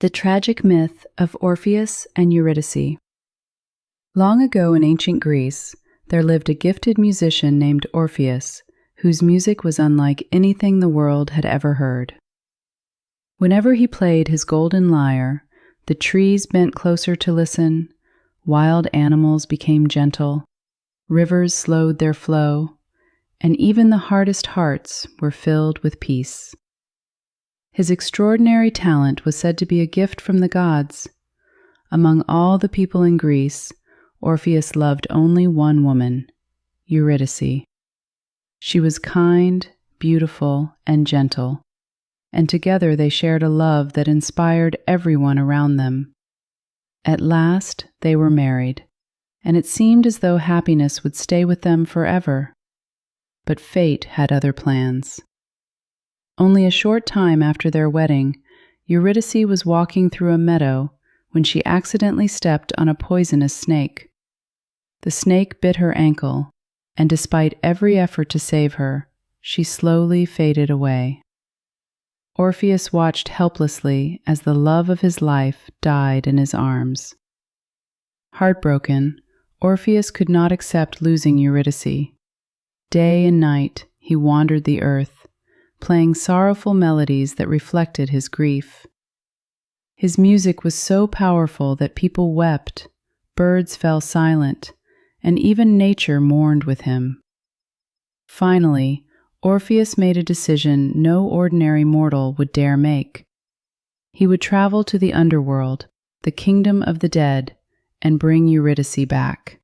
The tragic myth of Orpheus and Eurydice. Long ago in ancient Greece, there lived a gifted musician named Orpheus, whose music was unlike anything the world had ever heard. Whenever he played his golden lyre, the trees bent closer to listen, wild animals became gentle, rivers slowed their flow, and even the hardest hearts were filled with peace. His extraordinary talent was said to be a gift from the gods. Among all the people in Greece, Orpheus loved only one woman, Eurydice. She was kind, beautiful, and gentle, and together they shared a love that inspired everyone around them. At last, they were married, and it seemed as though happiness would stay with them forever. But fate had other plans. Only a short time after their wedding, Eurydice was walking through a meadow when she accidentally stepped on a poisonous snake. The snake bit her ankle, and despite every effort to save her, she slowly faded away. Orpheus watched helplessly as the love of his life died in his arms. Heartbroken, Orpheus could not accept losing Eurydice. Day and night he wandered the earth, playing sorrowful melodies that reflected his grief. His music was so powerful that people wept, birds fell silent, and even nature mourned with him. Finally, Orpheus made a decision no ordinary mortal would dare make. He would travel to the underworld, the kingdom of the dead, and bring Eurydice back.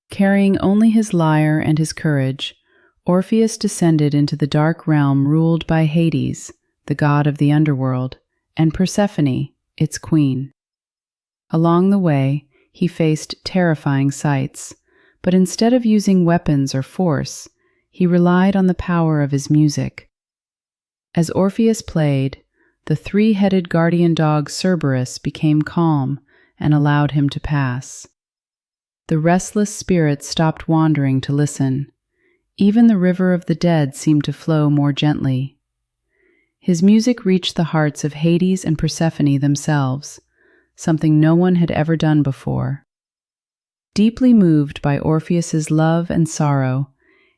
Carrying only his lyre and his courage, Orpheus descended into the dark realm ruled by Hades, the god of the underworld, and Persephone, its queen. Along the way, he faced terrifying sights, but instead of using weapons or force, he relied on the power of his music. As Orpheus played, the three-headed guardian dog Cerberus became calm and allowed him to pass. The restless spirits stopped wandering to listen. Even the river of the dead seemed to flow more gently. His music reached the hearts of Hades and Persephone themselves, something no one had ever done before. Deeply moved by Orpheus's love and sorrow,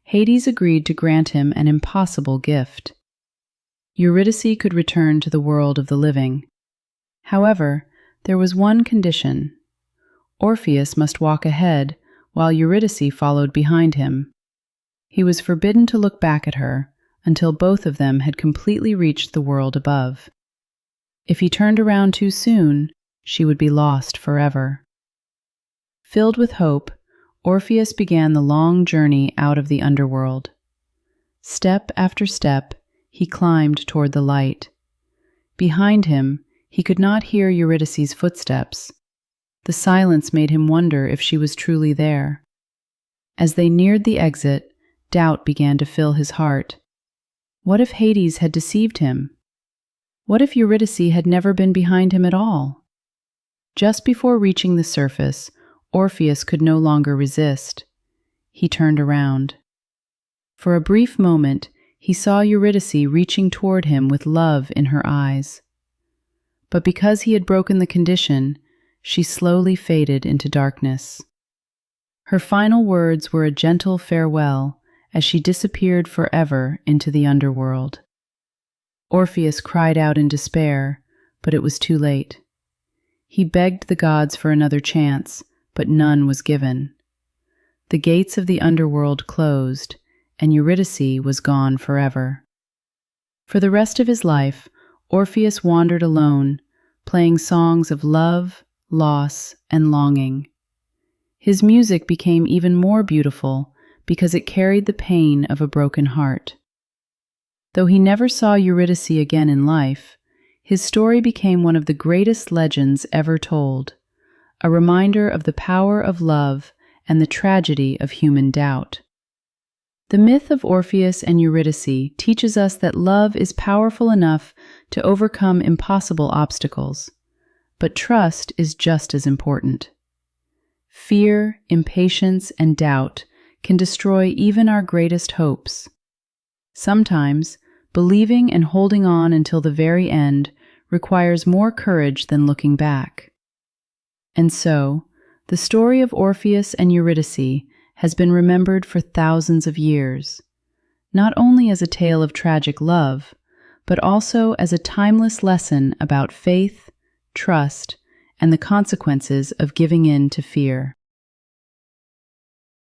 Hades agreed to grant him an impossible gift. Eurydice could return to the world of the living. However, there was one condition. Orpheus must walk ahead while Eurydice followed behind him. He was forbidden to look back at her until both of them had completely reached the world above. If he turned around too soon, she would be lost forever. Filled with hope, Orpheus began the long journey out of the underworld. Step after step, he climbed toward the light. Behind him, he could not hear Eurydice's footsteps. The silence made him wonder if she was truly there. As they neared the exit, doubt began to fill his heart. What if Hades had deceived him? What if Eurydice had never been behind him at all? Just before reaching the surface, Orpheus could no longer resist. He turned around. For a brief moment, he saw Eurydice reaching toward him with love in her eyes. But because he had broken the condition, she slowly faded into darkness. Her final words were a gentle farewell as she disappeared forever into the underworld. Orpheus cried out in despair, but it was too late. He begged the gods for another chance, but none was given. The gates of the underworld closed, and Eurydice was gone forever. For the rest of his life, Orpheus wandered alone, playing songs of love, loss, and longing. His music became even more beautiful because it carried the pain of a broken heart. Though he never saw Eurydice again in life, his story became one of the greatest legends ever told, a reminder of the power of love and the tragedy of human doubt. The myth of Orpheus and Eurydice teaches us that love is powerful enough to overcome impossible obstacles, but trust is just as important. Fear, impatience, and doubt can destroy even our greatest hopes. Sometimes, believing and holding on until the very end requires more courage than looking back. And so, the story of Orpheus and Eurydice has been remembered for thousands of years, not only as a tale of tragic love, but also as a timeless lesson about faith, trust, and the consequences of giving in to fear.